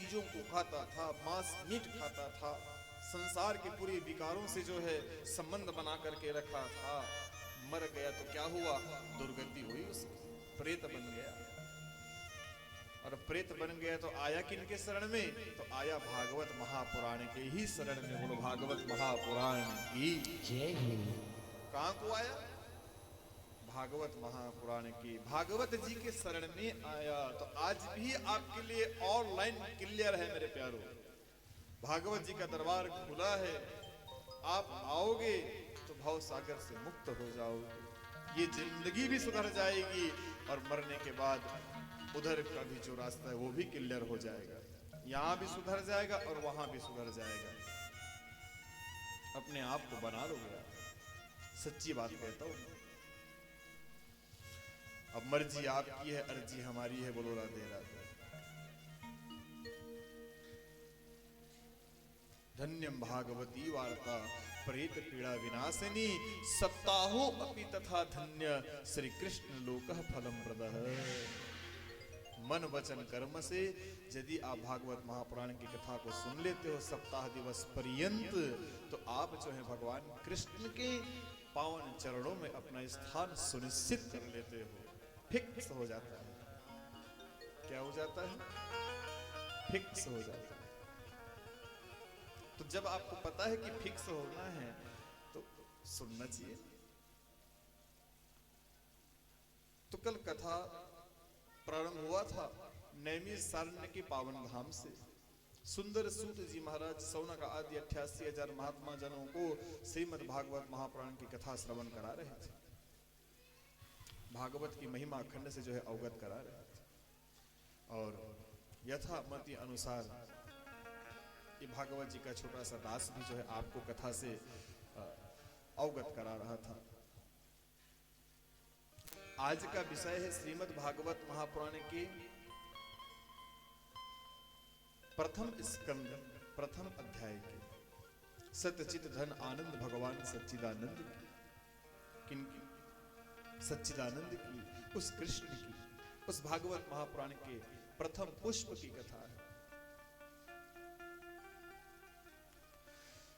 चीजों को खाता था, मांस मीट खाता था, संसार के पूरे विकारों से जो है संबंध बना करके रखा था। मर गया तो क्या हुआ, दुर्गति हुई उसकी, प्रेत बन गया। और प्रेत बन गया तो आया किनके शरण में, तो आया भागवत महापुराण के ही शरण में। बोलो भागवत महापुराण की जय हिंद। कहां को आया, भागवत महापुराण की, भागवत जी के शरण में आया। तो आज भी आपके लिए ऑनलाइन क्लियर है मेरे प्यारों, भागवत जी का दरबार खुला है। आप आओगे तो भव सागर से मुक्त हो जाओगे, ये जिंदगी भी सुधर जाएगी और मरने के बाद उधर का भी जो रास्ता है वो भी क्लियर हो जाएगा। यहां भी सुधर जाएगा और वहां भी सुधर जाएगा। अपने आप को बना लोगे, सच्ची बात कहता हूं। अब मर्जी आपकी है, अर्जी हमारी है। बोलो राधे राधे। धन्यम भागवती वार्ता प्रेत पीड़ा विनाशिनी, सप्ताहो अपि तथा धन्य श्री कृष्ण लोकः फलम प्रदः। मन वचन कर्म से यदि आप भागवत महापुराण की कथा को सुन लेते हो सप्ताह दिवस पर्यंत, तो आप जो है भगवान कृष्ण के पावन चरणों में अपना स्थान सुनिश्चित कर लेते हो। फिक्स हो जाता है। क्या हो जाता है, फिक्स हो जाता है। तो जब आपको पता है कि फिक्स होना है तो सुनना चाहिए। तो कल कथा प्रारंभ हुआ था नैमिषारण्य के पावन धाम से। सुंदर सूत जी महाराज सौनक आदि 88,000 महात्मा जनों को श्रीमद् भागवत महापुराण की कथा श्रवण करा रहे थे, भागवत की महिमा अखंड से जो है अवगत करा रहे थे। और यथामति अनुसार ये भागवत जी का छोटा सा दास भी जो है आपको कथा से अवगत करा रहा था। आज का विषय है श्रीमद् भागवत महापुराण के प्रथम स्कंद प्रथम अध्याय के सत्यचित धन आनंद भगवान सच्चिदानंद की, किनकी, सच्चिदानंद की, उस कृष्ण की, उस भागवत महापुराण के प्रथम पुष्प की कथा है।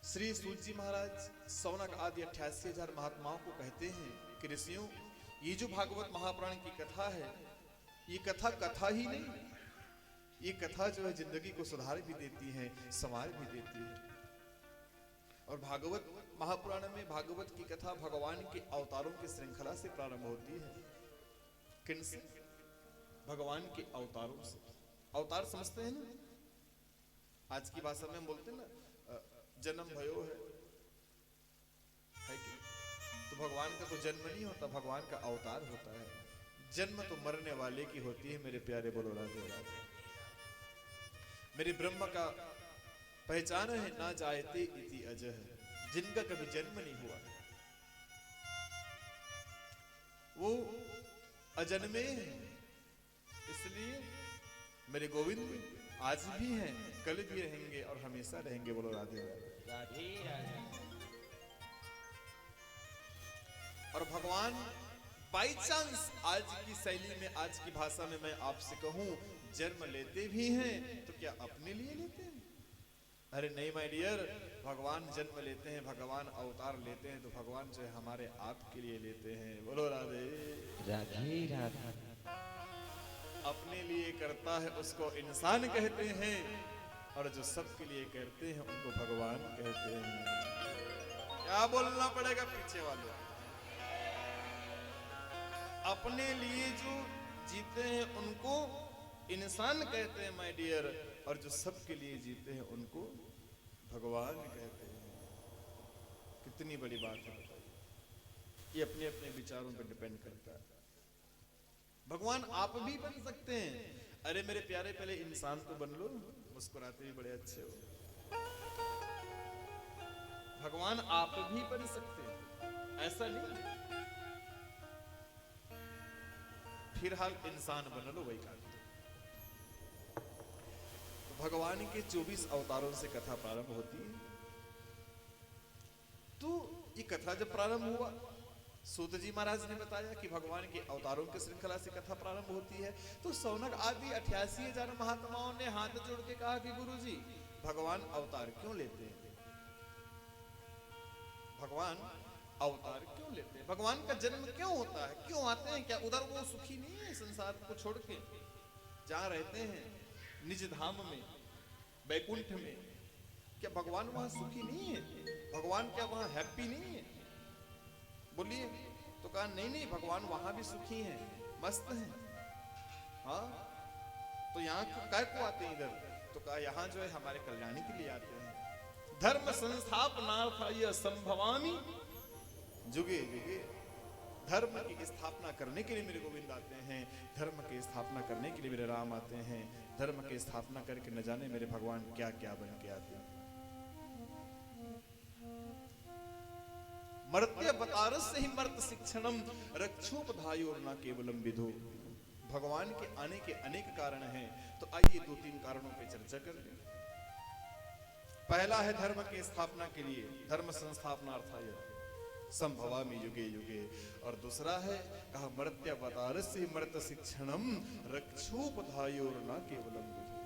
श्री सूत जी महाराज सौनक आदि 88,000 महात्माओं को कहते हैं कि ऋषियों, ये जो भागवत महापुराण की कथा है, ये कथा कथा ही नहीं, ये कथा जो है जिंदगी को सुधार भी देती है, संवार भी देती है। और भागवत महापुराण में भागवत की कथा भगवान के अवतारों की श्रृंखला से प्रारंभ होती है। किनसे, भगवान के अवतारों से। अवतार समझते हैं ना, आज की भाषा में हम बोलते हैं ना जन्म भयो है कि? तो भगवान का तो जन्म नहीं होता, भगवान का अवतार होता है। जन्म तो मरने वाले की होती है मेरे प्यारे। बोलो राधे राधे। मेरे ब्रह्म का पहचान है ना जायते इति अजह, जिनका कभी जन्म नहीं हुआ वो अजन्मे हैं। इसलिए मेरे गोविंद आज भी हैं, कल भी रहेंगे और हमेशा रहेंगे। बोलो राधे राधे। और भगवान बाई चांस आज की शैली में, आज की भाषा में मैं आपसे कहूं, जन्म लेते भी हैं तो क्या अपने लिए लेते हैं? अरे नहीं माय डियर, भगवान जन्म लेते हैं, भगवान अवतार लेते हैं तो भगवान जो है हमारे आपके लिए लेते हैं। बोलो राधे राधे राधे। अपने लिए करता है उसको इंसान कहते हैं, और जो सबके लिए करते हैं उनको भगवान कहते हैं। क्या बोलना पड़ेगा पीछे वालों? अपने लिए जो जीते हैं उनको इंसान कहते हैं माय डियर, और जो सबके लिए जीते हैं उनको भगवान कहते हैं। कितनी बड़ी बात है बताइए। ये अपने अपने विचारों पर डिपेंड करता है। भगवान आप भी बन सकते हैं। अरे मेरे प्यारे, पहले इंसान तो बन लो, मुस्कुराते भी बड़े अच्छे हो। भगवान आप भी बन सकते हैं, ऐसा नहीं। फिलहाल इंसान बन लो, वही काफी। तो भगवान के 24 अवतारों से कथा प्रारंभ होती है। तो ये कथा जब प्रारंभ हुआ सूत जी महाराज ने बताया कि भगवान के अवतारों की श्रृंखला से कथा प्रारंभ होती है। तो सौनक आदि 88,000 महात्माओं ने हाथ जोड़ के कहा कि गुरु जी भगवान अवतार क्यों लेते हैं, भगवान अवतार क्यों लेते हैं, भगवान का जन्म क्यों होता है, क्यों आते हैं, क्या उधर वो सुखी नहीं है संसार को छोड़ के, जहां रहते हैं निज धाम में बैकुंठ में, क्या भगवान वहां सुखी नहीं है, भगवान क्या वहां हैप्पी नहीं है? बोलिए। तो कहा नहीं नहीं भगवान वहां भी सुखी हैं, मस्त हैं। हाँ तो यहाँ काय को आते हैं इधर? तो कहा यहाँ जो है हमारे कल्याणी के लिए आते हैं। धर्म संस्थापनार्थाय संभवामि जुगे जुगे, धर्म की स्थापना करने के लिए मेरे गोविंद आते हैं, धर्म की स्थापना करने के लिए मेरे राम आते हैं, धर्म की स्थापना करके न जाने मेरे भगवान क्या क्या बन के आते हैं। मर्त्यावतारस्य ही मर्त शिक्षणम रक्षोपधायो न केवलम विधो। भगवान के आने के अनेक कारण हैं, तो आइए 2-3 कारणों पे चर्चा कर लें। पहला है धर्म की स्थापना के लिए, धर्म संस्थापनार्थाय संभवामि युगे युगे, और दूसरा है कहा मर्त्यावतारस्य मर्त शिक्षणम रक्षोपधायो न केवलम विधो,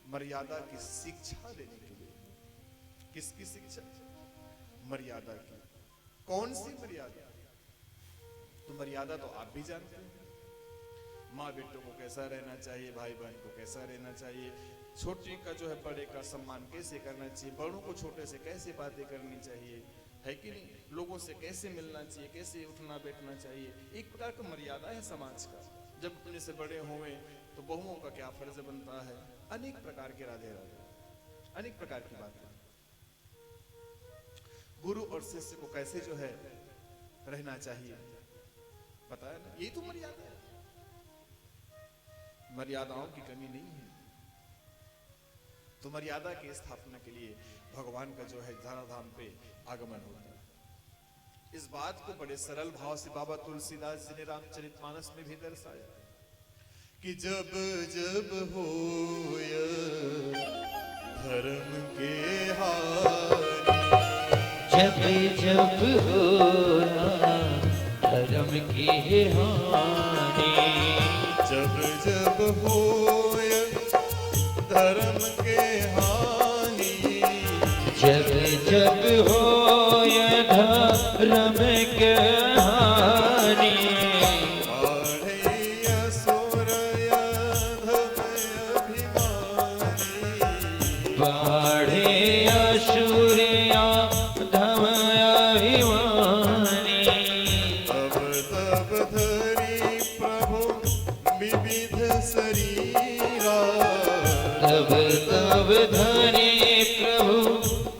मर्यादा की शिक्षा देने के लिए। किसकी शिक्षा? मर्यादा की। कौन सी मर्यादा? तो मर्यादा तो आप भी जानते हैं, माँ बेटों को कैसा रहना चाहिए, भाई बहन को कैसा रहना चाहिए, छोटे का जो है बड़े का सम्मान कैसे करना चाहिए, बड़ों को छोटे से कैसे बातें करनी चाहिए, है कि नहीं, लोगों से कैसे मिलना चाहिए, कैसे उठना बैठना चाहिए, एक प्रकार का मर्यादा है समाज का। जब अपने से बड़े होंगे तो बहुओं का क्या फर्ज बनता है, अनेक प्रकार के राधे राधे, अनेक प्रकार की बातें। गुरु और शिष्य को कैसे जो है रहना चाहिए, पता है ना, यही तो मर्यादा है। मर्यादाओं की कमी नहीं है। तो मर्यादा की स्थापना के लिए भगवान का जो है धराधाम पे आगमन होता है। इस बात को बड़े सरल भाव से बाबा तुलसीदास जी ने रामचरितमानस में भी दर्शाया कि जब जब होय धर्म के हानि, जब जब होया धर्म की हानि, जब जब होय धर्म के हानि, जब जब होया धर्म के हानि, बाढ़े असुर अधम अभिमानी, बाढ़े असुर धम अभिमानी, तब तब धरी प्रभु विविध शरीरा, तब तब धरे प्रभु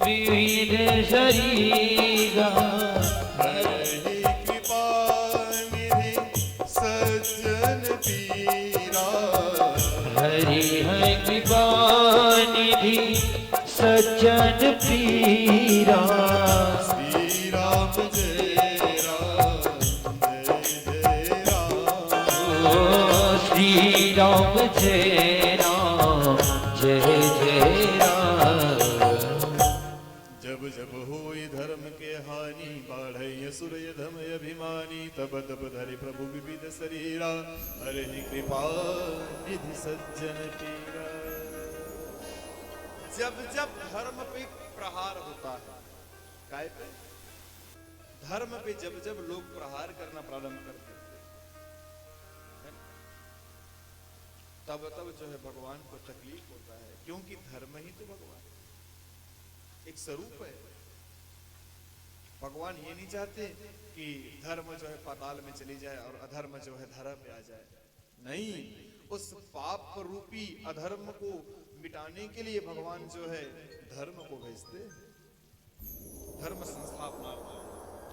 विविध शरीरा, हरि कृपा निधि सज्जन पीरा, हरि है कृपा निधि सज्जन पीरा, श्री राम जय राम जय जय राम, ओ श्री राम जय राम जय जय राम। जब जब होई धर्म के हानि, बाढ़ई असुर धम अभिमानी, तब तब धरि प्रभु विविध शरीरा, हरि कृपा निधि सज्जन पीरा। जब जब धर्म पे प्रहार होता है, काय पे? धर्म पे जब जब लोग प्रहार करना प्रारंभ करते हैं, तब तब जो है भगवान को तकलीफ होता है, क्योंकि धर्म ही तो भगवान एक स्वरूप है। भगवान ये नहीं चाहते कि धर्म जो है पाताल में चली जाए और अधर्म जो है धरा पे आ जाए, नहीं, उस पाप रूपी अधर्म को मिटाने के लिए भगवान जो है धर्म को भेजते, धर्म संस्थापना।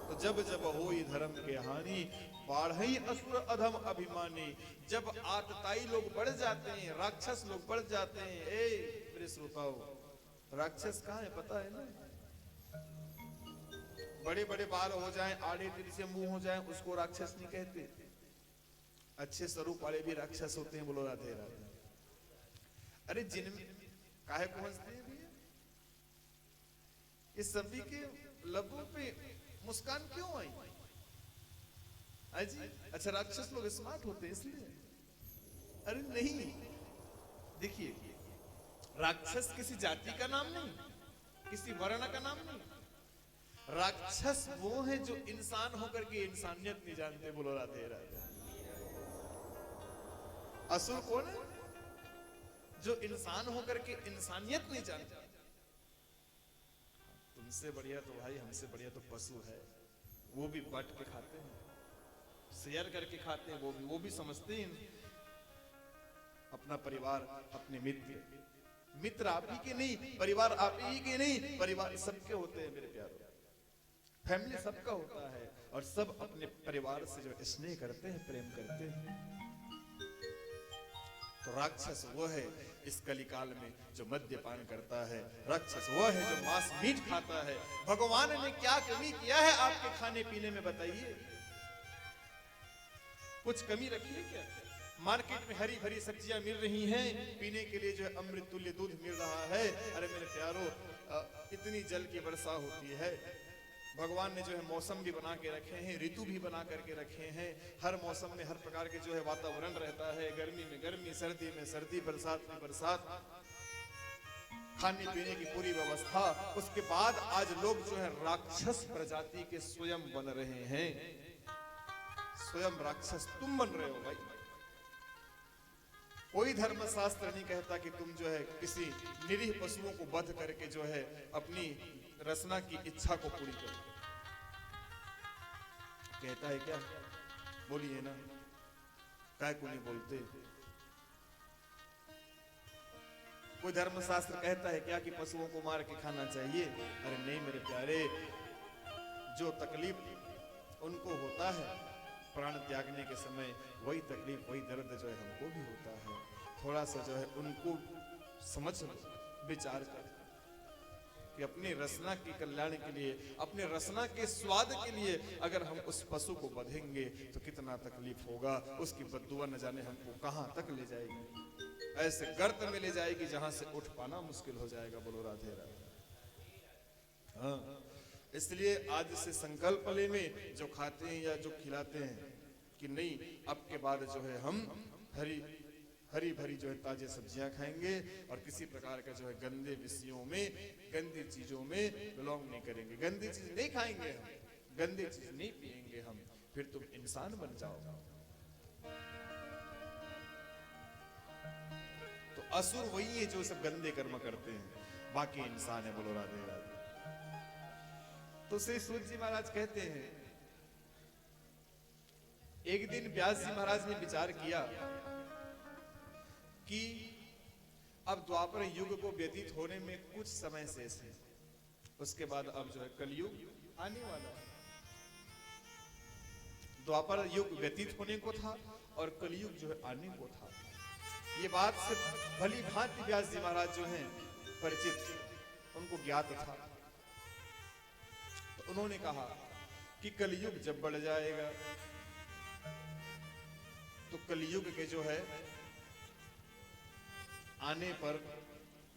तो जब जब होई धर्म के हानि, बाढ़ई असुर अधम अभिमानी, जब आतताई लोग बढ़ जाते हैं, राक्षस लोग बढ़ जाते हैं। ए मेरे श्रोताओ, राक्षस कहाँ है पता है ना? बड़े बड़े बाल हो जाएं, आड़े तिल से मुंह हो जाएं, उसको राक्षस नहीं कहते। अच्छे स्वरूप वाले भी राक्षस होते हैं, बोलो राधे राधे। अरे जिनमें काहे को हंसते हैं भैया? इस सभी के लबों पे मुस्कान क्यों आई? अजी अच्छा राक्षस लोग स्मार्ट होते हैं इसलिए? अरे नहीं, देखिए राक्षस किसी जाति का नाम नहीं, किसी वर्ण का नाम नहीं। राक्षस वो है जो इंसान होकर के इंसानियत नहीं जानते। बोलो राधे राधे। असुर कौन है? जो इंसान होकर के इंसानियत नहीं जानता। तुमसे बढ़िया तो भाई, हमसे बढ़िया तो पशु है, वो भी बांट के खाते हैं, शेयर करके खाते हैं, वो भी समझते हैं अपना परिवार, अपने मित्र आप ही के नहीं, परिवार आप ही के नहीं, परिवार सबके होते हैं मेरे प्यारों। फैमिली सबका होता है और सब अपने परिवार से जो स्नेह करते हैं, प्रेम करते हैं। तो राक्षस वो है इस कलिकाल में जो मद्यपान करता है, राक्षस वो है जो मांस मीट खाता है। भगवान ने क्या कमी किया है आपके खाने पीने में बताइए? कुछ कमी रखी है क्या? मार्केट में हरी भरी सब्जियां मिल रही हैं, पीने के लिए जो है अमृत तुल्य दूध मिल रहा है। अरे मेरे प्यारो, इतनी जल की वर्षा होती है। भगवान ने जो है मौसम भी बना के रखे हैं, ऋतु भी बना करके रखे हैं। हर मौसम में हर प्रकार के जो है वातावरण रहता है। गर्मी में गर्मी, सर्दी में सर्दी, बरसात में बरसात, खाने पीने की पूरी व्यवस्था। उसके बाद आज लोग जो है राक्षस प्रजाति के स्वयं बन रहे हैं। स्वयं राक्षस तुम बन रहे हो भाई। कोई धर्मशास्त्र नहीं कहता कि तुम जो है किसी निरीह पशुओं को वध करके जो है अपनी रसना की इच्छा को पूरी करो। कहता है क्या? बोलिए ना, काय को नहीं बोलते? कोई धर्मशास्त्र कहता है क्या कि पशुओं को मार के खाना चाहिए? अरे नहीं मेरे प्यारे, जो तकलीफ उनको होता है प्राण त्यागने के समय, वही तकलीफ, वही दर्द जो है हमको भी होता है। थोड़ा सा जो है उनको समझ विचार कर कि अपनी रसना की कल्याण के लिए, अपने रसना के स्वाद के लिए अगर हम उस पशु को बधेंगे तो कितना तकलीफ होगा। उसकी बद्दुआ न जाने हमको कहां तक ले जाएगी, ऐसे गर्त में ले जाएगी जहां से उठ पाना मुश्किल हो जाएगा। बोलो राधे राधे। हाँ, इसलिए आज से संकल्प ले में जो खाते हैं या जो खिलाते हैं कि नहीं, अब के बाद जो है हम हरी भरी जो है ताजे सब्जियां खाएंगे और किसी प्रकार का जो है गंदे विषयों में, गंदी चीजों में बिलोंग नहीं करेंगे। गंदी चीज नहीं खाएंगे हम, गंदी चीज नहीं पिएंगे हम, फिर तुम इंसान बन जाओ। तो असुर वही है जो सब गंदे कर्म करते हैं, बाकी इंसान है। बोलो राधे राधे। तो श्री सूत जी महाराज कहते हैं, एक दिन व्यास जी महाराज ने विचार किया कि अब द्वापर युग को व्यतीत होने में कुछ समय शेष है, उसके बाद अब जो है कलयुग आने वाला है। द्वापर युग व्यतीत होने को था और कलयुग जो है आने को था। ये बात से भली भांति व्यास जी महाराज जो हैं परिचित, उनको ज्ञात था। तो उन्होंने कहा कि कलयुग जब बढ़ जाएगा तो कलयुग के जो है आने पर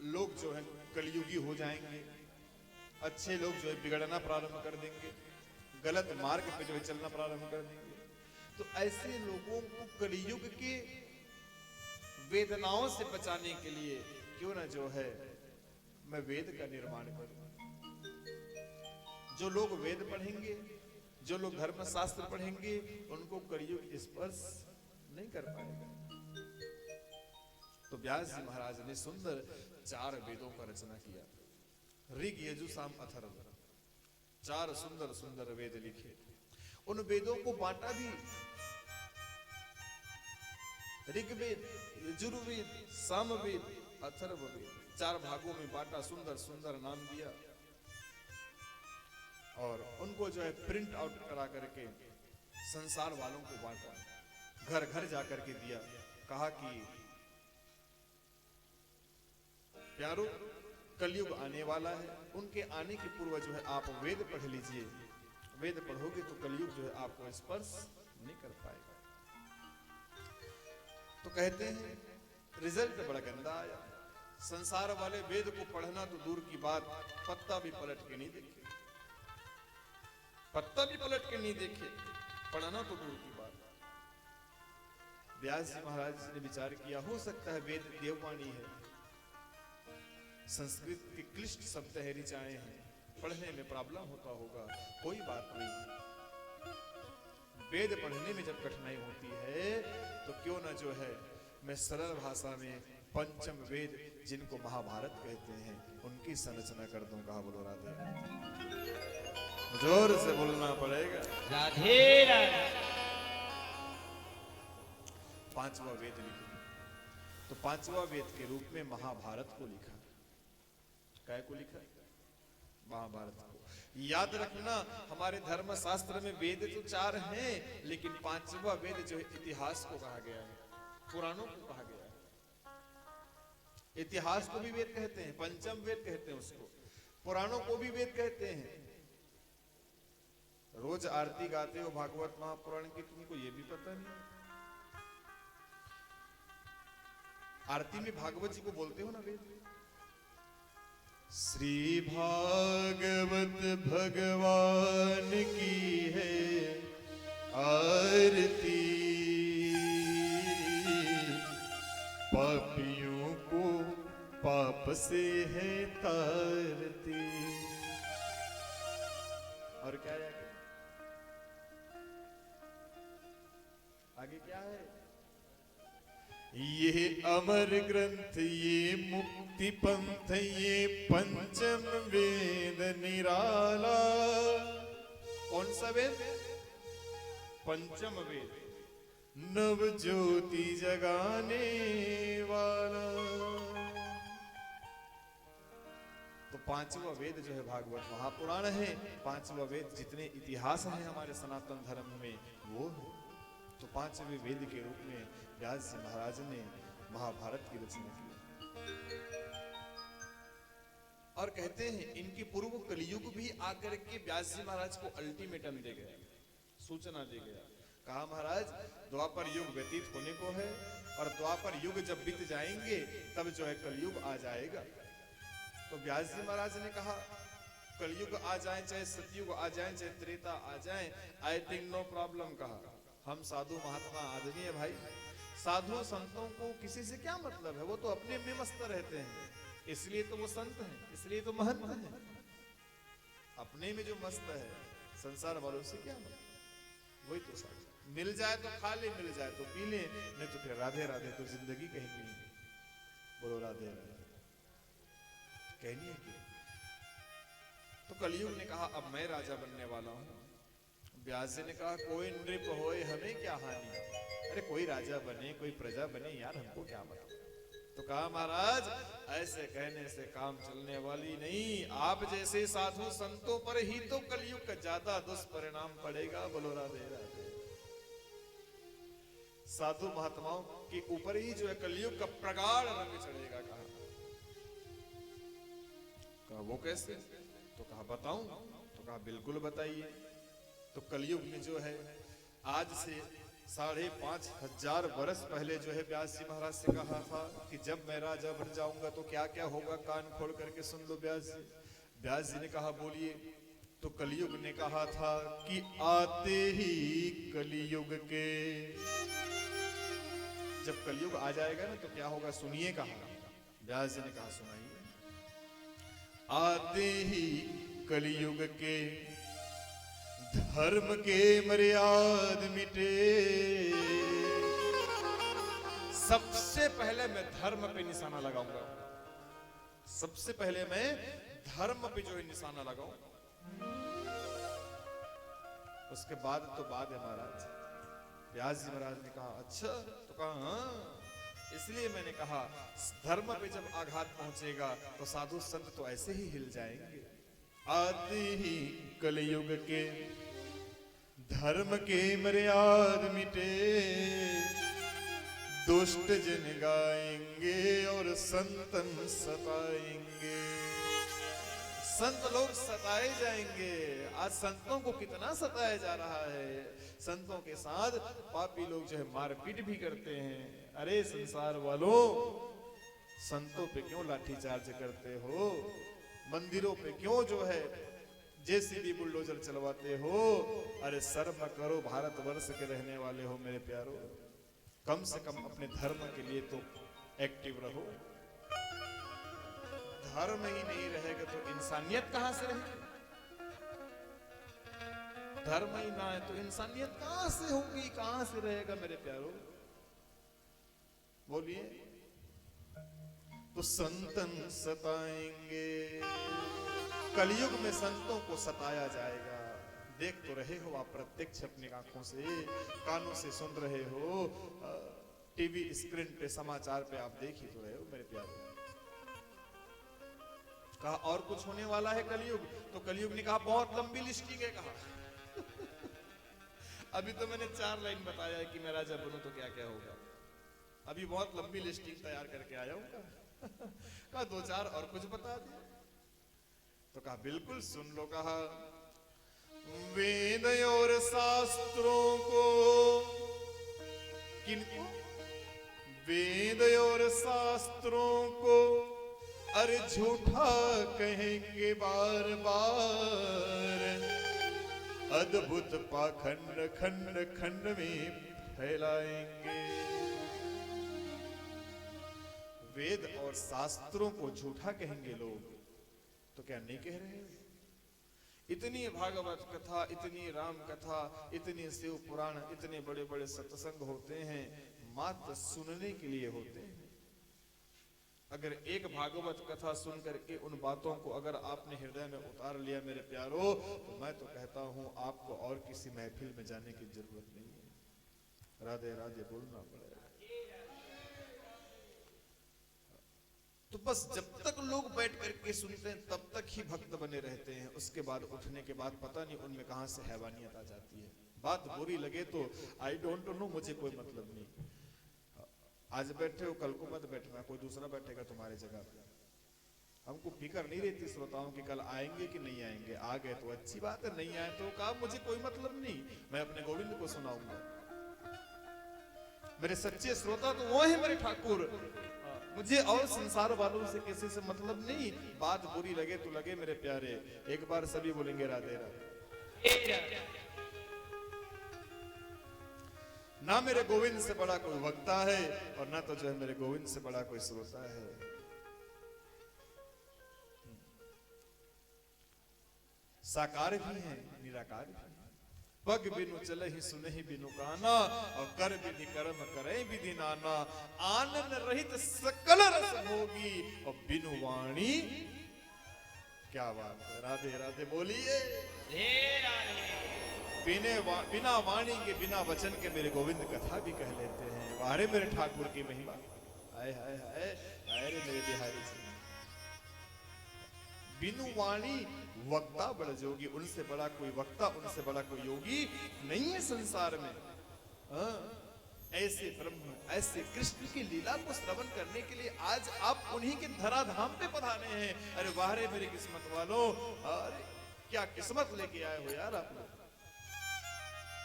लोग जो है कलयुगी हो जाएंगे। अच्छे लोग जो है बिगड़ना प्रारंभ कर देंगे, गलत मार्ग पे जो है चलना प्रारंभ कर देंगे। तो ऐसे लोगों को कलयुग के वेदनाओं से बचाने के लिए क्यों ना जो है मैं वेद का निर्माण करूं। जो लोग वेद पढ़ेंगे, जो लोग धर्म शास्त्र पढ़ेंगे, उनको कलयुग स्पर्श नहीं कर पाएगा। तो व्यास जी महाराज ने सुंदर 4 वेदों का रचना किया। ऋग यजु साम अथर्व, 4 सुंदर सुंदर वेद लिखे। उन वेदों को बांटा भी, ऋग्वेद, यजुर्वेद, सामवेद, अथर्ववेद, 4 भागों में बांटा, सुंदर सुंदर नाम दिया और उनको जो है प्रिंट आउट करा करके संसार वालों को बांटा, घर घर जाकर के दिया। कहा कि प्यारो कलयुग आने वाला है, उनके आने के पूर्व जो है आप वेद पढ़ लीजिए। वेद पढ़ोगे तो कलयुग जो है आपको स्पर्श नहीं कर पाएगा। तो कहते हैं रिजल्ट बड़ा गंदा आया। संसार वाले वेद को पढ़ना तो दूर की बात, पत्ता भी पलट के नहीं देखे, पत्ता भी पलट के नहीं देखे। पढ़ना तो दूर की बात। व्यास जी महाराज ने विचार किया, हो सकता है वेद देववाणी है, संस्कृत के क्लिष्ट शब्द है, ऋचाएं हैं, पढ़ने में प्रॉब्लम होता होगा, कोई बात नहीं। वेद पढ़ने में जब कठिनाई होती है तो क्यों ना जो है मैं सरल भाषा में पंचम वेद जिनको महाभारत कहते हैं उनकी संरचना कर दूं। कहा बोलो राधे, जोर से बोलना पड़ेगा राधे राधे। पांचवा वेद लिखा, तो पांचवा वेद के रूप में महाभारत को लिखा। काय को लिखा? महाभारत को। याद रखना, हमारे धर्म शास्त्र में वेद तो 4 हैं, लेकिन पांचवा वेद जो है इतिहास को कहा गया है, पुराणों को कहा गया है। इतिहास को भी वेद कहते हैं, पंचम वेद कहते हैं उसको, पुराणों को भी वेद कहते हैं। रोज आरती गाते हो भागवत महापुराण की, तुमको ये भी पता नहीं? आरती में भागवत जी को बोलते हो ना वेद। श्री भागवत भगवान की है आरती, पापियों को पाप से है तारती। और क्या है आगे क्या है? ये अमर ग्रंथ, ये मुक्ति पंथ, ये पंचम वेद निराला। कौन सा वेद? पंचम वेद, नव ज्योति जगाने वाला। तो पांचवा वेद जो है भागवत महापुराण है। पांचवा वेद जितने इतिहास हैं हमारे सनातन धर्म में वो है। तो पांचवें वेद के रूप में व्यास जी महाराज ने महाभारत की रचना की। और कहते हैं इनके पूर्व कलयुग भी आकर के व्यास जी महाराज को अल्टीमेटम दे गया, सूचना दे गया। कहा महाराज द्वापर युग व्यतीत होने को है और द्वापर युग जब बीत जाएंगे तब जो है कलयुग आ जाएगा। तो व्यास जी महाराज ने कहा कलयुग आ जाए, चाहे सतयुग आ जाए, चाहे त्रेता आ जाए, आई थिंक नो प्रॉब्लम। कहा हम साधु महात्मा आदमी है भाई, साधु संतों को किसी से क्या मतलब है, वो तो अपने में मस्त रहते हैं, इसलिए तो वो संत हैं, इसलिए तो महंत हैं। अपने में जो मस्त है संसार वालों से क्या मतलब? वही तो साधु, मिल जाए तो खा ले, मिल जाए तो पी ले, नहीं तो फिर राधे राधे तो जिंदगी कहीं नहीं। बोलो राधे राधे कहनी है कि। तो कलयुग ने कहा अब मैं राजा बनने वाला हूं। व्यास जी ने कहा कोई नृप होए हमें क्या हानि, अरे कोई राजा बने, कोई प्रजा बने, यार हमको क्या मतलब। तो कहा महाराज ऐसे कहने से काम चलने वाली नहीं, आप जैसे साधु संतों पर ही तो कलयुग का ज्यादा दुष्परिणाम पड़ेगा। बोलो राधे राधे। साधु महात्माओं के ऊपर ही जो है कलयुग का प्रगाढ़ रंग चढ़ेगा। कहा वो कैसे? तो कहा बताऊं? तो कहा बिल्कुल बताइए। तो कलयुग में जो है आज से 5,500 वर्ष पहले जो है व्यास जी महाराज से कहा था कि जब मैं राजा बन जाऊंगा तो क्या क्या होगा, कान खोल करके सुन लो व्यास जी। व्यास जी ने कहा बोलिए। तो कलयुग ने कहा था कि आते ही कलयुग के, जब कलयुग आ जाएगा ना तो क्या होगा सुनिए। कहा व्यास जी ने कहा सुनाइए। आते ही कलयुग के धर्म के मर्याद मिटे। सबसे पहले मैं धर्म पे निशाना लगाऊंगा, सबसे पहले मैं धर्म पे जो है निशाना लगाऊं। उसके बाद तो बात है महाराज। व्यास जी महाराज ने कहा अच्छा, तो कहा हाँ, इसलिए मैंने कहा धर्म पे जब आघात पहुंचेगा तो साधु संत तो ऐसे ही हिल जाएंगे। आते ही कलयुग के धर्म के मर्याद मिटे, दुष्ट जन गाएंगे और संतन सताएंगे। संत लोग सताए जाएंगे। आज संतों को कितना सताया जा रहा है। संतों के साथ पापी लोग जो है मारपीट भी करते हैं। अरे संसार वालों, संतों पे क्यों लाठीचार्ज करते हो? मंदिरों पे क्यों जो है जेसीबी बुलडोजर चलवाते हो, अरे शर्म करो, भारतवर्ष के रहने वाले हो मेरे प्यारो, कम से कम अपने धर्म के लिए तो एक्टिव रहो। धर्म ही नहीं रहेगा तो इंसानियत कहां से रहेगी? धर्म ही ना है तो इंसानियत कहां से होगी, कहां से रहेगा मेरे प्यारो? बोलिए। तो संतन सताएंगे, कलयुग में संतों को सताया जाएगा। देख तो रहे हो आप प्रत्यक्ष अपनी आंखों से, कानों से सुन रहे हो, टीवी स्क्रीन पे समाचार पे आप देख ही तो रहे हो मेरे प्यारे। कहा और कुछ होने वाला है कलयुग, तो कलयुग ने कहा बहुत लंबी लिस्टिंग है। कहा अभी तो मैंने 4 लाइन बताया है कि मैं राजा बनूं तो क्या क्या होगा, अभी बहुत लंबी लिस्टिंग तैयार करके आया हूं। कहा 2-4 और कुछ बता दिया, तो कहा बिल्कुल सुन लो। कहा वेद और शास्त्रों को, किनको? वेद और शास्त्रों को अरे झूठा कहेंगे बार बार, अद्भुत पाखंड खंड खंड में फैलाएंगे। वेद और शास्त्रों को झूठा कहेंगे लोग, तो क्या नहीं कह रहे? इतनी भागवत कथा, इतनी राम कथा, इतने शिव पुराण, इतने बड़े बड़े सत्संग होते हैं, मात्र सुनने के लिए होते हैं। अगर एक भागवत कथा सुनकर के उन बातों को अगर आपने हृदय में उतार लिया मेरे प्यारो, तो मैं तो कहता हूं आपको और किसी महफिल में जाने की जरूरत नहीं है। राधे राधे बोलना पड़ेगा। तो बस जब तक लोग बैठ करके सुनते हैं तब तक ही भक्त बने रहते हैं, उसके बाद उठने के बाद पता नहीं उनमें कहां से हैवानियत आ जाती है। बात बुरी लगे तो आई डोंट नो, मुझे कोई मतलब नहीं। आज बैठे हो, कल को मत बैठना, कोई दूसरा बैठेगा तुम्हारी जगह पे। हमको फिक्र नहीं रहती श्रोताओं की कल आएंगे कि नहीं आएंगे। आ गए तो अच्छी बात है, नहीं आए तो कहा मुझे कोई मतलब नहीं, मैं अपने गोविंद को सुनाऊंगा। मेरे सच्चे श्रोता तो वो है मेरे ठाकुर, मुझे और संसार वालों से किसी से मतलब नहीं। बात बुरी लगे तो लगे मेरे प्यारे, एक बार सभी बोलेंगे राधे राधे। ना मेरे गोविंद से बड़ा कोई वक्ता है और ना तो जो है मेरे गोविंद से बड़ा कोई श्रोता है। साकार भी है, निराकार भी है। पग बिनु चले ही सुने ही बिनु गाना, और कर विधि कर्म करे विधि नाना। आनंद रहित सकल रस होगी और बिनु वाणी। क्या बात है, राधे राधे बोलिए। बिना वाणी के, बिना वचन के मेरे गोविंद कथा भी कह लेते हैं। वारे मेरे ठाकुर की महिमा, हाय हाय हाय, हाय रे मेरे बिहारी जी। बिनु वाणी वक्ता बड़ जोगी, उनसे बड़ा कोई वक्ता, उनसे बड़ा कोई योगी नहीं है संसार में। ऐसे ब्रह्म, ऐसे कृष्ण की लीला को श्रवण करने के लिए आज आप उन्हीं के धराधाम पे पधारे हैं। अरे वाह रे मेरे किस्मत वालों, अरे क्या किस्मत लेके आए हो यार आप लोग।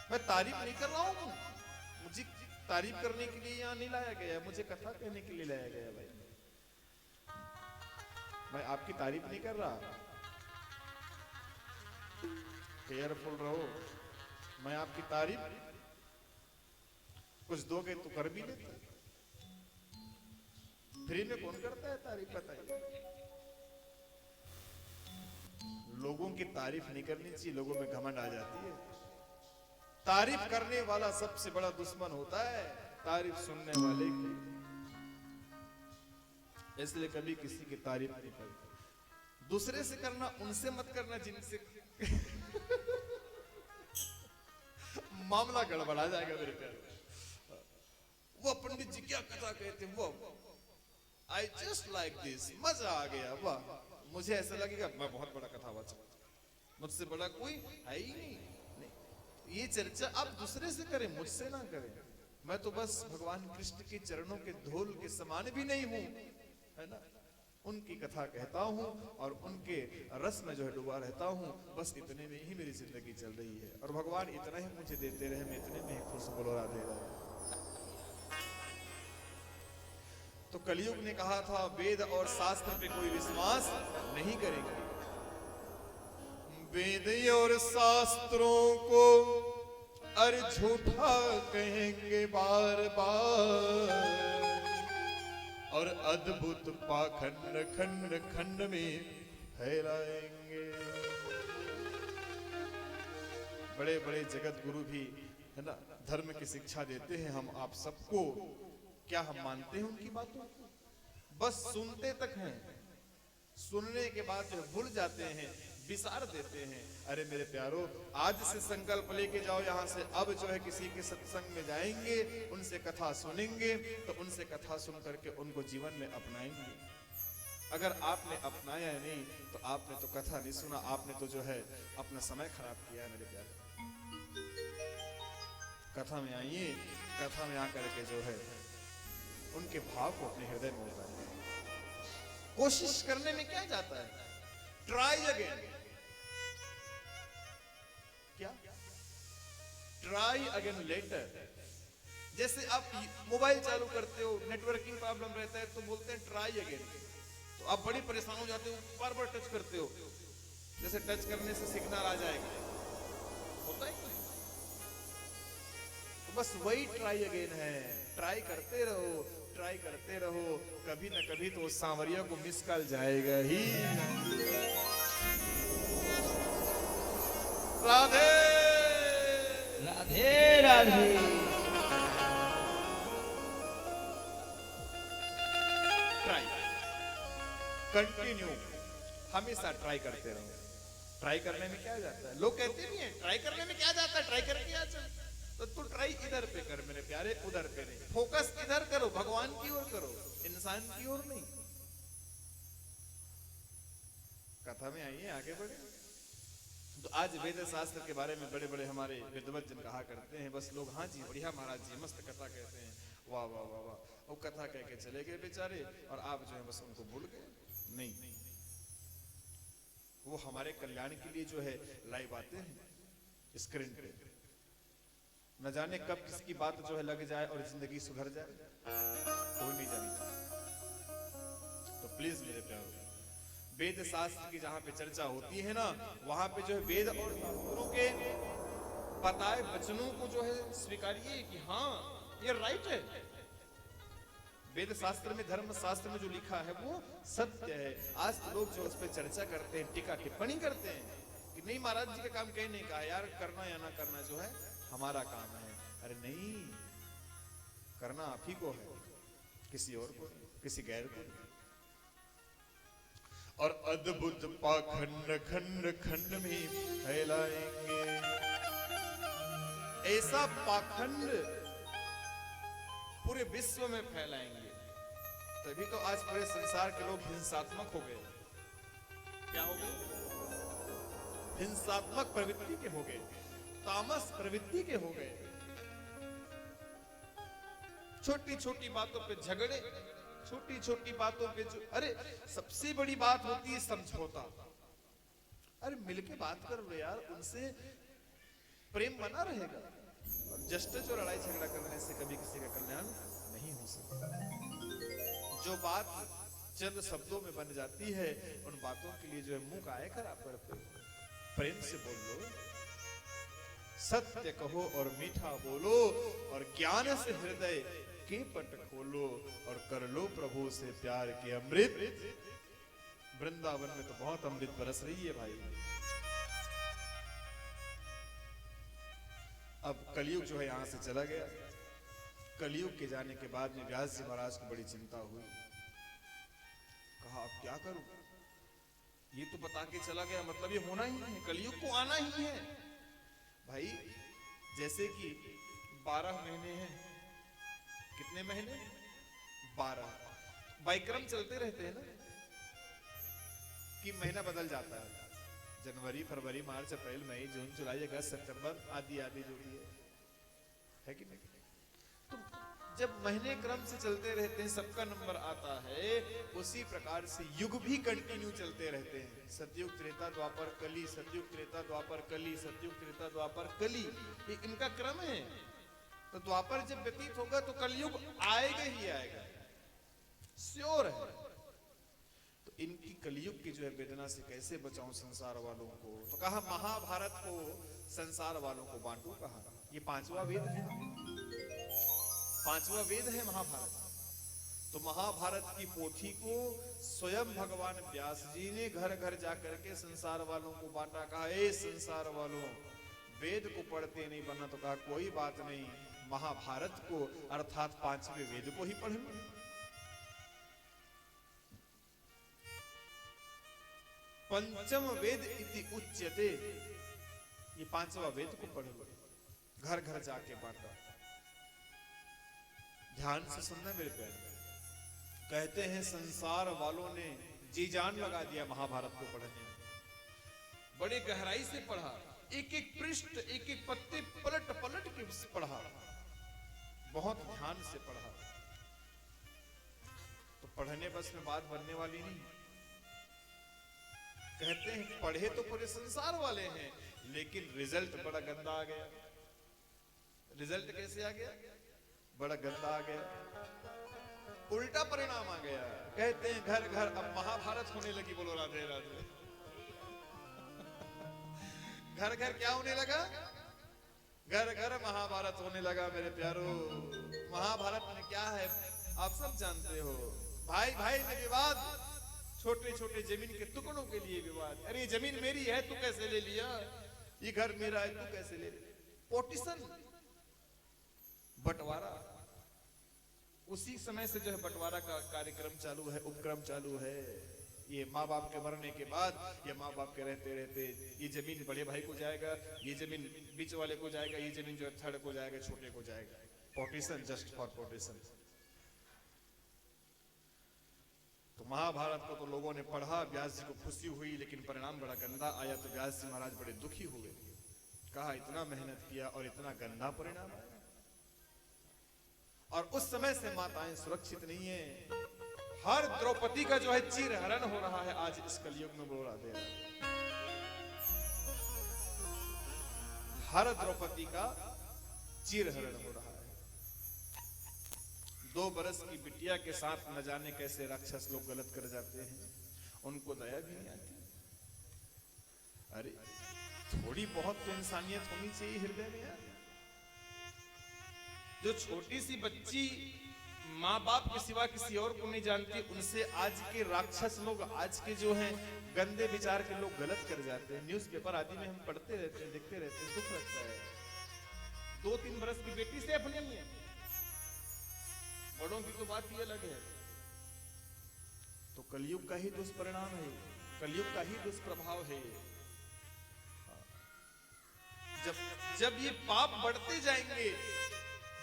मैं तारीफ नहीं कर रहा हूं, मुझे तारीफ करने के लिए यहाँ नहीं लाया गया, मुझे कथा कहने के लिए लाया गया भाई। मैं आपकी तारीफ नहीं कर रहा, केयरफुल रहो। मैं आपकी तारीफ कुछ दोगे तो कर भी लेते, फ्री में कौन करता है तारीफ, बताइए। लोगों की तारीफ नहीं करनी चाहिए, लोगों में घमंड आ जाती है। तारीफ करने वाला सबसे बड़ा दुश्मन होता है तारीफ सुनने वाले की। इसलिए कभी किसी की तारीफ नहीं करते। दूसरे से करना, उनसे मत करना जिनसे मामला गड़बड़ा जाएगा मेरे प्यारे। वो पंडित जी क्या कथा कहते हैं, वो आई जस्ट लाइक दिस, मजा आ गया, वाह। मुझे ऐसा लगेगा मैं बहुत बड़ा कथावाचक, मुझसे बड़ा कोई है ही नहीं। ये चर्चा आप दूसरे से करें, मुझसे ना करें। मैं तो बस भगवान कृष्ण के चरणों के धूल के समान भी नहीं हूं, है ना। उनकी कथा कहता हूं और उनके रस में जो है डूबा रहता हूं, बस इतने में ही मेरी जिंदगी चल रही है। और भगवान इतना ही मुझे देते रहे, मैं इतने में ही खुश, बोलो राधे राधे। तो कलयुग ने कहा था वेद और शास्त्र पे कोई विश्वास नहीं करेंगे। वेद और शास्त्रों को अरे झूठा कहेंगे बार बार, और अद्भुत पाखंड खंड खंड में फैलाएंगे। बड़े बड़े जगत गुरु भी है ना धर्म की शिक्षा देते हैं हम आप सबको, क्या हम मानते हैं उनकी बातों को? बस सुनते तक हैं, सुनने के बाद जो भूल जाते हैं, विसार देते हैं। अरे मेरे प्यारो, आज से संकल्प लेके जाओ यहाँ से, अब जो है किसी के सत्संग में जाएंगे, उनसे कथा सुनेंगे, तो उनसे कथा सुन करके उनको जीवन में अपनाएंगे। अगर आपने अपनाया नहीं तो आपने तो कथा नहीं सुना, आपने तो जो है अपना समय खराब किया है मेरे प्यारे। कथा में आइए, कथा में आकर के जो है उनके भाव को अपने हृदय में उतारिए। कोशिश करने में क्या जाता है? Try again. क्या? Try again later. जैसे आप मोबाइल चालू करते हो, नेटवर्किंग प्रॉब्लम रहता है तो बोलते हैं ट्राई अगेन, तो आप बड़ी परेशान हो जाते हो, बार बार टच करते हो, जैसे टच करने से सिग्नल आ जाएगा, होता है क्या? तो बस वही ट्राई अगेन है। ट्राई करते रहो, ट्राई करते रहो, कभी ना कभी तो उस सांवरिया को मिस कॉल जाएगा ही। राधे राधे राधे। ट्राई कंटिन्यू, हमेशा ट्राई करते रहो। ट्राई करने में क्या जाता है? लोग कहते भी हैं ट्राई करने में क्या जाता है, ट्राई करके आ चल। तो तू ट्राई इधर पे कर मेरे प्यारे, उधर पे नहीं। फोकस इधर करो, भगवान की ओर करो, इंसान की ओर नहीं। कथा में आइए, आगे बढ़े। तो आज वेद शास्त्र के बारे में बड़े बड़े हमारे विद्वत जन कहा करते हैं, बस लोग हाँ जी बढ़िया महाराज जी मस्त कथा कहते हैं, वाह वाह वाह वाह, वो कथा कह के चले गए बेचारे, और आप जो है बस उनको भूल गए। नहीं, वो हमारे कल्याण के लिए जो है लाइव आते हैं स्क्रीन पे। न जाने कब किसकी बात जो है लग जाए और जिंदगी सुधर जाए, कोई नहीं जानता। तो प्लीज मेरे प्यारो, वेद शास्त्र की जहां पे चर्चा होती है ना, वहां पे जो है वेद और शास्त्रों के बताए वचनों को जो है स्वीकारिए कि हाँ ये राइट है। वेद शास्त्र में, धर्म शास्त्र में जो लिखा है वो सत्य है। आज तो लोग जो उस पर चर्चा करते हैं, टीका टिप्पणी करते हैं कि नहीं महाराज जी का काम कहीं नहीं कहा, यार करना या ना करना जो है हमारा काम है। अरे नहीं, करना आप ही को है, किसी और को, किसी गैर को। और अद्भुत पाखंड खंड खंड में फैलाएंगे। ऐसा पाखंड पूरे विश्व में फैलाएंगे। तभी तो आज पूरे संसार के लोग हिंसात्मक हो गए। क्या हो गए? हिंसात्मक प्रवृत्ति के हो गए, तामस प्रवृत्ति के हो गए। छोटी छोटी बातों पे झगड़े, छोटी छोटी बातों पे जो, अरे सबसे बड़ी बात होती है समझौता। अरे मिलके बात कर लो यार, उनसे प्रेम बना रहेगा। और जस्टिस और लड़ाई झगड़ा करने से कभी किसी का कल्याण नहीं हो सकता। जो बात चंद शब्दों में बन जाती है, उन बातों के लिए जो है मुंह काहे खराब करते हो? प्रेम से बोल लो, सत्य कहो और मीठा बोलो, और ज्ञान से हृदय के पट खोलो, और कर लो प्रभु से प्यार के अमृत। वृंदावन में तो बहुत अमृत बरस रही है भाई। अब कलयुग जो है यहां से चला गया। कलयुग के जाने के बाद में व्यास जी महाराज को बड़ी चिंता हुई। कहा अब क्या करूं, ये तो बता के चला गया, मतलब ये होना ही है, कलयुग को आना ही है भाई। जैसे कि 12 महीने हैं, कितने महीने? 12। बाइक्रम चलते रहते हैं ना कि महीना बदल जाता है, जनवरी फरवरी मार्च अप्रैल मई जून जुलाई अगस्त सितंबर आदि आदि जो भी है कि नहीं? तो जब महीने क्रम से चलते रहते हैं, सबका नंबर आता है, उसी प्रकार से युग भी कंटिन्यू चलते रहते हैं। सतयुग त्रेता द्वापर कली, सतयुग त्रेता द्वापर कली, सतयुग त्रेता द्वापर कली, ये इनका क्रम है। तो द्वापर जब व्यतीत होगा तो कलयुग आएगा ही आएगा, श्योर है। तो इनकी कलयुग की जो है वेदना से कैसे बचाऊं संसार वालों को। तो कहा महाभारत को संसार वालों को बांटू। कहा ये पांचवा वेद है, पांचवा वेद है महाभारत। तो महाभारत की पोथी को स्वयं भगवान व्यास जी ने घर घर जाकर के संसार वालों को बांटा। कहा ए संसार वालों, वेद को पढ़ते नहीं बनना, तो कहा कोई बात नहीं, महाभारत को अर्थात पांचवें वेद को ही पढ़ लो। पंचम वेद इति उच्यते, ये पांचवा वेद को पढ़ लो। घर घर जाके बांटा। ध्यान से सुनना मेरे प्यारे। कहते हैं संसार वालों ने जी जान लगा दिया महाभारत को पढ़ने में, बड़े गहराई से पढ़ा, एक एक पृष्ठ एक एक पत्ते पलट पलट के पढ़ा, बहुत ध्यान से पढ़ा। तो पढ़ने बस में बात बनने वाली नहीं। कहते हैं पढ़े तो पूरे संसार वाले हैं, लेकिन रिजल्ट बड़ा गंदा आ गया। रिजल्ट कैसे आ गया? बड़ा गंदा आ गया, उल्टा परिणाम आ गया। कहते हैं घर घर अब महाभारत होने लगी। बोलो राधे राधे। घर घर क्या होने लगा? घर घर महाभारत होने लगा। मेरे प्यारो, महाभारत में क्या है आप सब जानते हो। भाई भाई में विवाद, छोटे छोटे जमीन के टुकड़ों के लिए विवाद। अरे ये जमीन मेरी है, तू कैसे ले लिया? ये घर मेरा है, तू कैसे ले लिया? पोर्टिशन, बंटवारा। उसी समय से जो है बंटवारा का कार्यक्रम चालू है, उपक्रम चालू है। ये माँ बाप के मरने के बाद, ये माँ बाप के रहते रहते ये जमीन बड़े भाई को जाएगा, ये जमीन बीच वाले को जाएगा, ये जमीन जो है थर्ड को जाएगा, छोटे को जाएगा। पोर्टिशन, जस्ट फॉर पोर्टिशन। तो महाभारत को तो लोगों ने पढ़ा, व्यास जी को खुशी हुई, लेकिन परिणाम बड़ा गंदा आया। तो व्यास जी महाराज बड़े दुखी हुए। कहा इतना मेहनत किया और इतना गंदा परिणाम आया। और उस समय से माताएं सुरक्षित नहीं है। हर द्रौपदी का जो है चीर हरण हो रहा है आज इस कलयुग में। बोला दे हर द्रौपदी का चीर हरण हो रहा है। 2 बरस की बिटिया के साथ न जाने कैसे राक्षस लोग गलत कर जाते हैं, उनको दया भी नहीं आती। अरे थोड़ी बहुत तो इंसानियत होनी चाहिए हृदय में यार। जो छोटी सी बच्ची माँ बाप के सिवा किसी और को नहीं जानती, उनसे आज के राक्षस लोग, आज के जो हैं गंदे विचार के लोग गलत कर जाते हैं। न्यूज़पेपर आदि में हम पढ़ते रहते हैं, देखते रहते हैं, दुख लगता है। 2-3 बरस की बेटी से अपने नहीं है, बड़ों की तो बात ही अलग है। तो कलयुग का ही दुष्परिणाम है, कलयुग का ही दुष्प्रभाव है। जब ये पाप बढ़ते जाएंगे,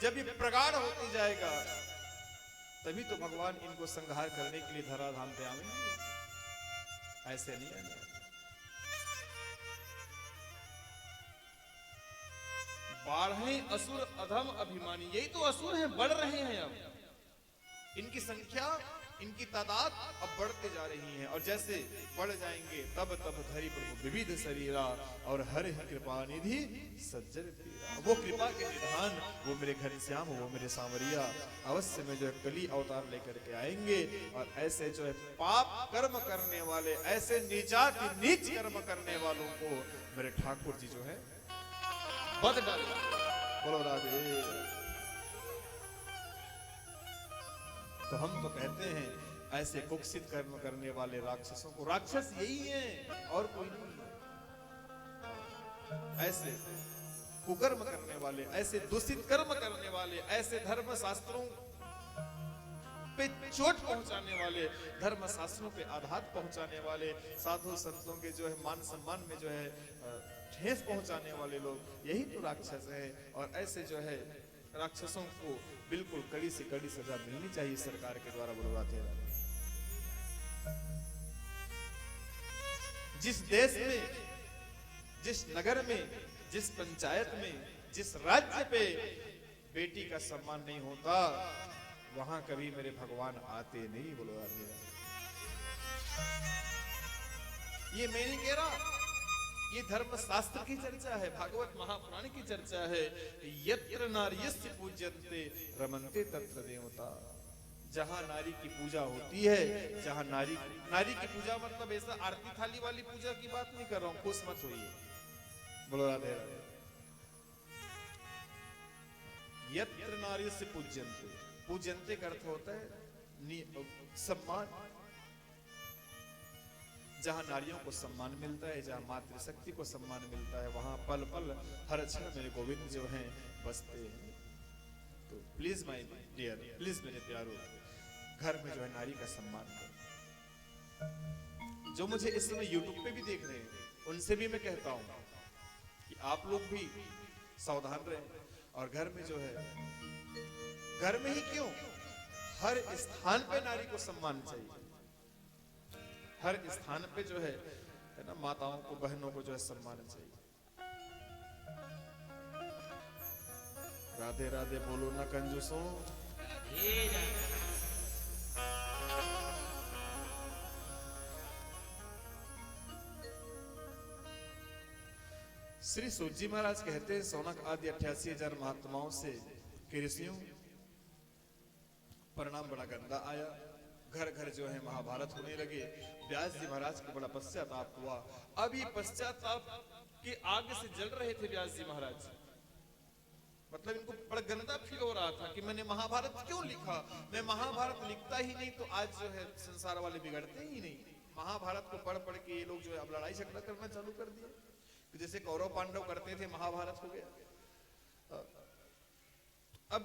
जब ये प्रगाढ़ होते जाएगा, तभी तो भगवान इनको संहार करने के लिए धराधाम पे आएंगे। ऐसे नहीं आएंगे। बाढ़े असुर अधम अभिमानी, यही तो असुर हैं, बढ़ रहे हैं। अब इनकी संख्या, इनकी तादाद अब बढ़ते जा रही है। और जैसे बढ़ जाएंगे तब तब धरी प्रभु विविध शरीरा, और हर कृपा निधि सज्जन पीरा। वो कृपा के निधान, वो मेरे घनश्याम, वो मेरे सांवरिया अवश्य में जो है कली अवतार लेकर के आएंगे। और ऐसे जो है पाप कर्म करने वाले, ऐसे नीच कर्म करने वालों को मेरे ठाकुर जी जो है बद डालेंगे। बोलो राधे। तो हम तो कहते हैं ऐसे कुत्सित कर्म करने वाले राक्षसों को, राक्षस यही है और कोई नहीं। ऐसे कुकर्म करने वाले, ऐसे दूषित कर्म करने वाले, ऐसे धर्म शास्त्रों पे चोट पहुंचाने वाले, धर्म शास्त्रों पे आघात पहुंचाने वाले, साधु संतों के जो है मान सम्मान में जो है ठेस पहुंचाने वाले लोग, यही तो राक्षस है। और ऐसे जो है राक्षसों को बिल्कुल कड़ी से कड़ी सजा मिलनी चाहिए सरकार के द्वारा। बुलवाते हैं जिस देश में, जिस नगर में, जिस पंचायत में, जिस राज्य पे बेटी का सम्मान नहीं होता, वहां कभी मेरे भगवान आते नहीं। बुलवाते हैं। ये मैं नहीं कह रहा, ये धर्म शास्त्र की चर्चा है, भागवत महापुराण की चर्चा है। यत्र नार्यस्य पूज्यन्ते रमन्ते तत्र देवता। जहां नारी की पूजा होती है, जहां नारी की पूजा मतलब ऐसा आरती थाली वाली पूजा की बात नहीं कर रहा हूं, खुश मत होइए। बोलो राधे राधे। यत्र नारी से पूज्यंते, पूज्यंते का अर्थ होता है सम्मान। जहां नारियों को सम्मान मिलता है, जहां मातृशक्ति को सम्मान मिलता है, वहां पल पल हर क्षण मेरे गोविंद जो हैं बसते हैं। तो प्लीज माय डियर, प्लीज मेरे प्यारो, घर में जो है नारी का सम्मान करो। जो मुझे इस समय यूट्यूब पे भी देख रहे हैं, उनसे भी मैं कहता हूं कि आप लोग भी सावधान रहें और घर में जो है, घर में ही क्यों, हर स्थान पे नारी को सम्मान चाहिए। हर स्थान पे जो है ना, माताओं को, बहनों को जो है सम्मान चाहिए। राधे राधे बोलो ना कंजूसों। श्री सूत जी महाराज कहते हैं, सौनक आदि 88,000 महात्माओं से कि ऋषियों, परिणाम बड़ा गंदा आया। घर घर जो है महाभारत होने लगे। व्यास जी महाराज को बड़ा पश्चाताप हुआ। अब ये पश्चाताप के आग से जल रहे थे व्यास जी महाराज। मतलब इनको बड़ा गंदा फील हो रहा था कि मैंने महाभारत क्यों लिखा। मैं महाभारत लिखता ही नहीं तो आज जो है संसार वाले बिगड़ते ही नहीं। महाभारत को पढ़ पढ़ के ये लोग जो है अब लड़ाई झगड़ा करना चालू कर दिया, जैसे कौरव पांडव करते थे, महाभारत हो गया। अब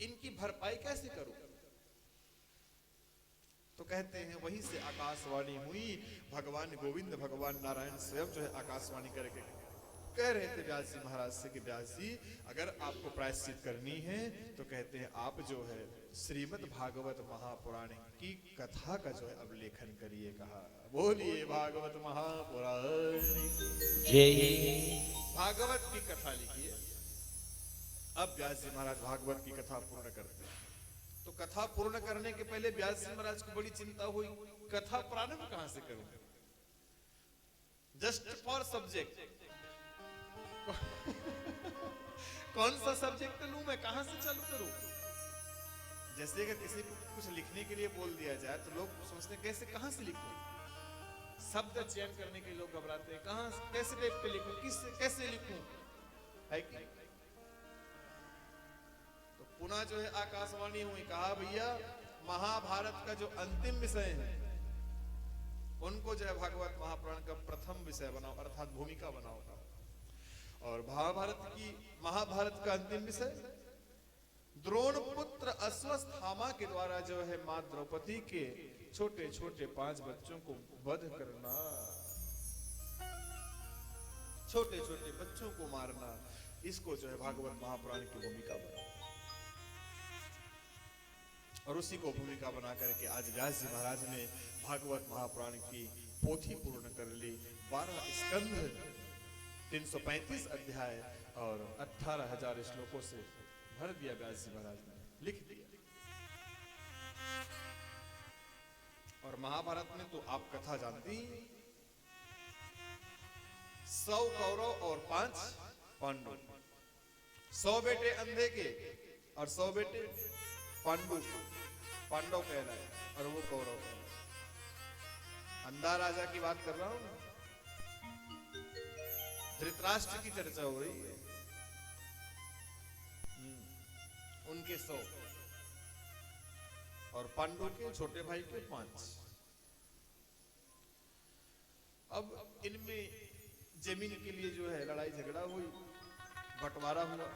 इनकी भरपाई कैसे करूं? तो कहते हैं वहीं से आकाशवाणी हुई। भगवान गोविंद, भगवान नारायण स्वयं जो है आकाशवाणी करके कह रहे थे व्यास जी महाराज से कि व्यास जी, अगर आपको प्रायश्चित करनी है तो कहते हैं आप जो है श्रीमद् भागवत महापुराण की कथा का जो है अब लेखन करिए। कहा बोलिए भागवत महापुराण जय। भागवत की कथा लिखिए। अब व्यास जी महाराज भागवत की कथा पूर्ण करते हैं। तो कथा पूर्ण करने के पहले व्यास जी महाराज को बड़ी चिंता हुई, कथा प्रारंभ कहां से करूं? जस्ट फॉर सब्जेक्ट कौन सा सब्जेक्ट लूं मैं, कहां से चालू करूं? जैसे अगर किसी को कुछ लिखने के लिए बोल दिया जाए तो लोग सोचते हैं कैसे, कहां से लिखूं? शब्द चयन करने के लिए लोग घबराते हैं, कहां कैसे टाइप पे लिखूं, किससे कैसे लिखूं, है कि? तो पुनः जो है आकाशवाणी हुई। कहा भैया महाभारत का जो अंतिम विषय है उनको जो है भागवत महापुराण का प्रथम विषय बनाओ, अर्थात भूमिका बनाओ। और महाभारत का अंतिम विषय द्रोण पुत्र अश्वत्थामा के द्वारा जो है मां द्रौपदी के छोटे छोटे 5 बच्चों को वध करना, छोटे छोटे बच्चों को मारना, इसको जो है भागवत महापुराण की भूमिका बना। और उसी को भूमिका बना करके आज व्यास जी महाराज ने भागवत महापुराण की पोथी पूर्ण कर ली। 12 स्कंध, 335 अध्याय और 18,000 श्लोकों से भर दिया व्यास जी महाराज ने, लिख दिया। और महाभारत में तो आप कथा जानती ही, 100 कौरव और 5 पांडव, 100 बेटे अंधे के और 100 बेटे पांडव कहलाए और वो कौरव कहलाए। अंधा राजा की बात कर रहा हूं ना, धृतराष्ट्र की चर्चा हो रही है। उनके 100 और पांडु के छोटे भाई के 5। अब इनमें जमीन के लिए जो है लड़ाई झगड़ा हुई, बंटवारा हुआ।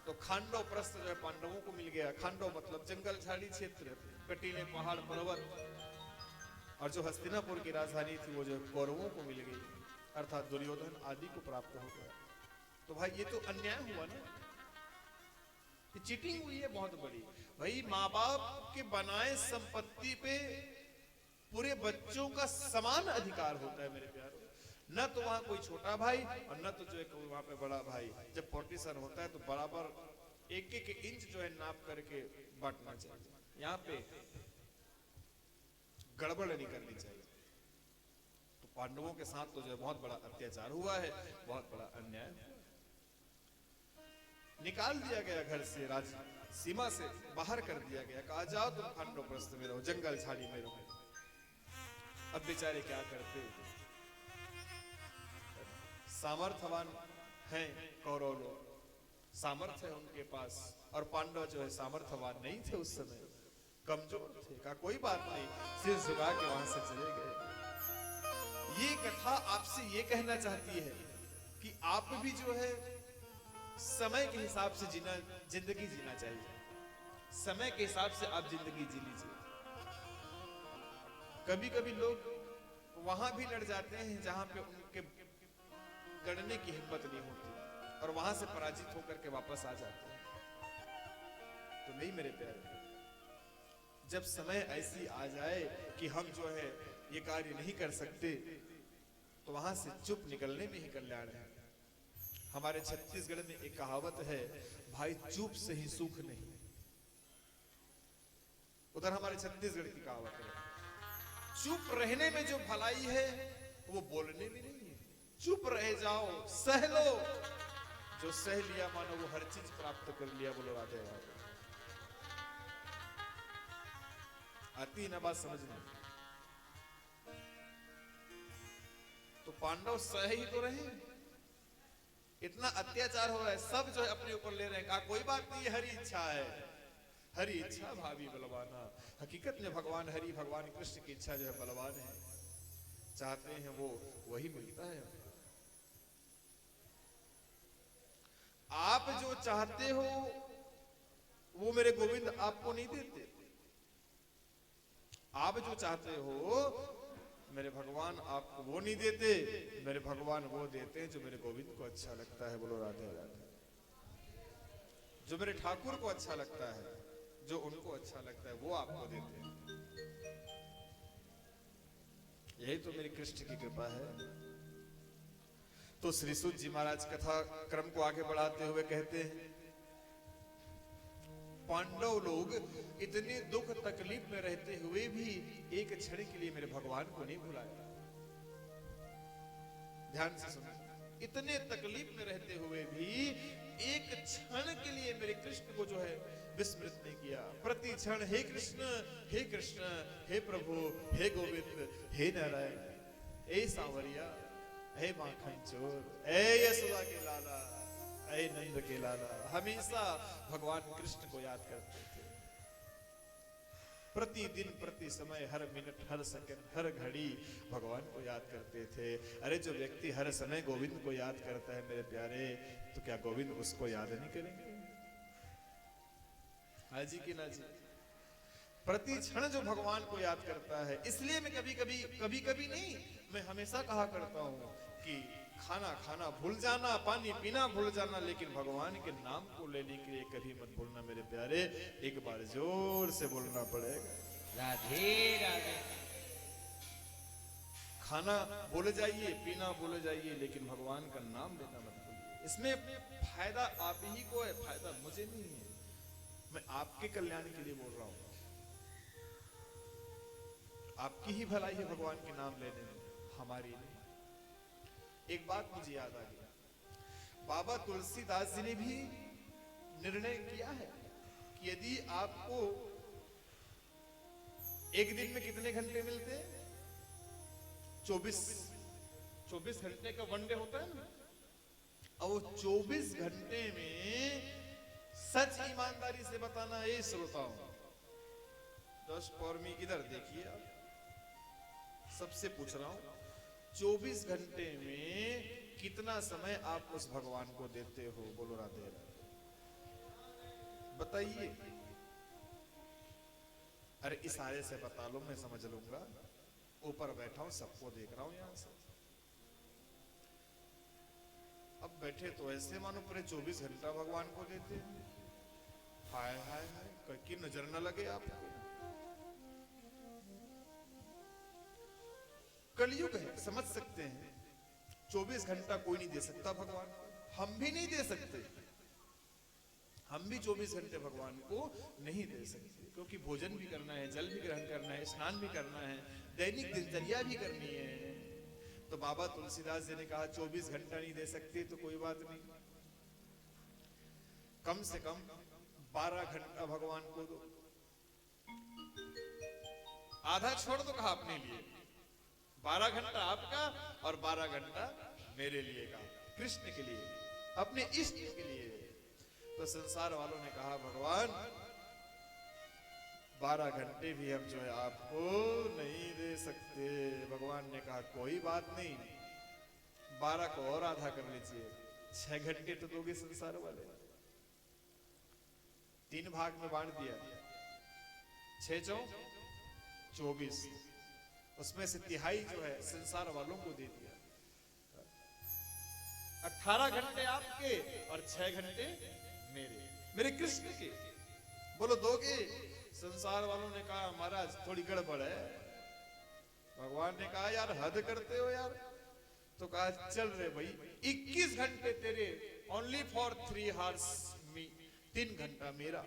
तो खांडव प्रस्थ जो है पांडवों को मिल गया। खांडव मतलब जंगल झाड़ी क्षेत्र, कटीले पहाड़ पर्वत। और जो हस्तिनापुर की राजधानी थी वो जो कौरवों को मिल गई, अर्थात दुर्योधन आदि को प्राप्त हो गया। तो भाई ये तो अन्याय हुआ ना, ये चीटिंग हुई है बहुत बड़ी। भाई माँ बाप के बनाए संपत्ति पे पूरे बच्चों का समान अधिकार होता है मेरे प्यारों। न तो वहां कोई छोटा भाई और न तो जो है वहां पे बड़ा भाई। जब पार्टीशन होता है तो बराबर एक एक इंच जो है नाप करके बांटना चाहिए। यहाँ पे गड़बड़ नहीं करनी चाहिए। तो पांडवों के साथ तो जो है बहुत बड़ा अत्याचार हुआ है, बहुत बड़ा अन्याय। निकाल दिया गया घर से सीमा से बाहर कर दिया गया। कहा जाओ तुम खांडवप्रस्थ में रहो, जंगल झाड़ी में रहो। अब बेचारे क्या करते, सामर्थ्यवान हैं कौरव लोग, सामर्थ्य है उनके पास, और पांडव जो है सामर्थ्यवान नहीं थे उस समय, कमजोर थे। कहा कोई बात नहीं, सिर झुका के वहां से चले गए। ये कथा आपसे ये कहना चाहती है कि आप भी जो है समय के हिसाब से जिंदगी जीना चाहिए। समय के हिसाब से आप जिंदगी जी लीजिए। कभी कभी लोग वहां भी लड़ जाते हैं जहां पे उनके लड़ने की हिम्मत नहीं होती, और वहां से पराजित होकर के वापस आ जाते हैं। तो नहीं मेरे प्यारे, जब समय ऐसी आ जाए कि हम जो है ये कार्य नहीं कर सकते, तो वहां से चुप निकलने में ही कल्याण है। हमारे छत्तीसगढ़ में एक कहावत है, भाई चुप से ही सुख नहीं। उधर हमारे छत्तीसगढ़ की कहावत है, चुप रहने में जो भलाई है वो बोलने में नहीं है। चुप रह जाओ, सह लो, जो सह लिया मानो वो हर चीज प्राप्त कर लिया। बोलो राधे राधे। आती ना बात समझने। तो पांडव सह ही तो रहे, इतना अत्याचार हो रहा है, सब जो है अपने ऊपर ले रहे हैं। कहा कोई बात नहीं, हरी इच्छा है, हरी इच्छा भावी बलवाना। हकीकत में भगवान हरि, भगवान कृष्ण की इच्छा जो है बलवान है, चाहते हैं वो वही मिलता है। आप जो चाहते हो वो मेरे गोविंद आपको नहीं देते। आप जो चाहते हो मेरे भगवान आपको वो नहीं देते, मेरे भगवान वो देते हैं जो मेरे गोविंद को अच्छा लगता है। बोलो राधे राधे। जो मेरे ठाकुर को अच्छा लगता है, जो उनको अच्छा लगता है वो आपको देते हैं। यही तो मेरी कृष्ण की कृपा है। तो श्री सूत जी महाराज कथा क्रम को आगे बढ़ाते हुए कहते हैं, पांडव लोग इतने दुख तकलीफ में रहते हुए भी एक क्षण के लिए मेरे भगवान को नहीं भुलाया। ध्यान से सुनो, इतने तकलीफ में रहते हुए भी एक क्षण के लिए मेरे कृष्ण को जो है विस्मृत नहीं किया। प्रति क्षण हे कृष्ण, हे कृष्ण, हे प्रभु, हे गोविंद, हे नारायण, हे सांवरिया, हे माखन चोर, हे यशोदा के लाला, हे नंद के लाला, हमेशा भगवान कृष्ण को याद करते थे। प्रतिदिन, प्रति समय, हर मिनट, हर सेकंड, हर घड़ी भगवान को याद करते थे। अरे जो व्यक्ति हर समय गोविंद को याद करता है मेरे प्यारे, तो क्या गोविंद उसको याद नहीं करेंगे? हाँ जी कि ना जी? प्रति क्षण जो भगवान को याद करता है। इसलिए मैं कभी कभी नहीं, मैं हमेशा कहा करता हूं कि खाना खाना भूल जाना, पानी पीना भूल जाना, लेकिन भगवान के नाम को लेने के लिए कभी मत भूलना मेरे प्यारे। एक बार जोर से बोलना पड़ेगा, राधे राधे। खाना भूल जाइए, पीना भूल जाइए, लेकिन भगवान का नाम लेना मत भूलिए। इसमें फायदा आप ही को है, फायदा मुझे नहीं है। मैं आपके कल्याण के लिए बोल रहा हूं, आपकी ही भलाई है भगवान के नाम लेने में, हमारी नहीं। एक बात मुझे याद आ गई, बाबा तुलसीदास जी ने भी निर्णय किया है कि यदि आपको एक दिन में कितने घंटे मिलते हैं, 24 घंटे का वनडे होता है ना, और वो 24 घंटे में सच ईमानदारी से बताना। ये श्रोताओं, जस्ट फॉर मी, इधर देखिए, आप सबसे पूछ रहा हूं, 24 घंटे में कितना समय आप उस भगवान को देते हो? बोलो राधे राधे, बताइए। अरे इशारे से बता लो, मैं समझ लूंगा। ऊपर बैठा हूं, सबको देख रहा हूं यहां से। अब बैठे तो ऐसे मानो पूरे 24 घंटा भगवान को देते हैं। हाय हाय हाय, की नजर न लगे आपको। कलयुग है, समझ सकते हैं। 24 घंटा कोई नहीं दे सकता भगवान को, हम भी नहीं दे सकते। हम भी 24 घंटे भगवान को नहीं दे सकते, क्योंकि भोजन भी करना है, जल भी ग्रहण करना है, स्नान भी करना है, दैनिक दिनचर्या भी करनी है। तो बाबा तुलसीदास जी ने कहा 24 घंटा नहीं दे सकते तो कोई बात नहीं, कम से कम 12 घंटा भगवान को दो, आधा छोड़ दो कहा अपने लिए, 12 घंटा आपका और 12 घंटा मेरे लिए कहा, कृष्ण के लिए, अपने इष्ट के लिए। तो संसार वालों ने कहा भगवान 12 घंटे भी हम जो है आपको नहीं दे सकते। भगवान ने कहा कोई बात नहीं, 12 को और आधा कर लीजिए, 6 घंटे तो दोगे संसार वाले। 3 भाग में बांट दिया, 6 चौक 24, उसमें से तिहाई जो है संसार वालों को दे दिया। 18 घंटे आपके और 6 घंटे मेरे कृष्ण के। बोलो दोगे? संसार वालों ने कहा महाराज थोड़ी गड़बड़ है। भगवान ने कहा यार हद करते हो यार। तो कहा चल रे भाई 21 घंटे तेरे, ओनली फॉर 3 आवर्स मी, 3 घंटा मेरा।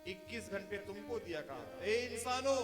21 घंटे तुमको दिया। कहा ए इंसानों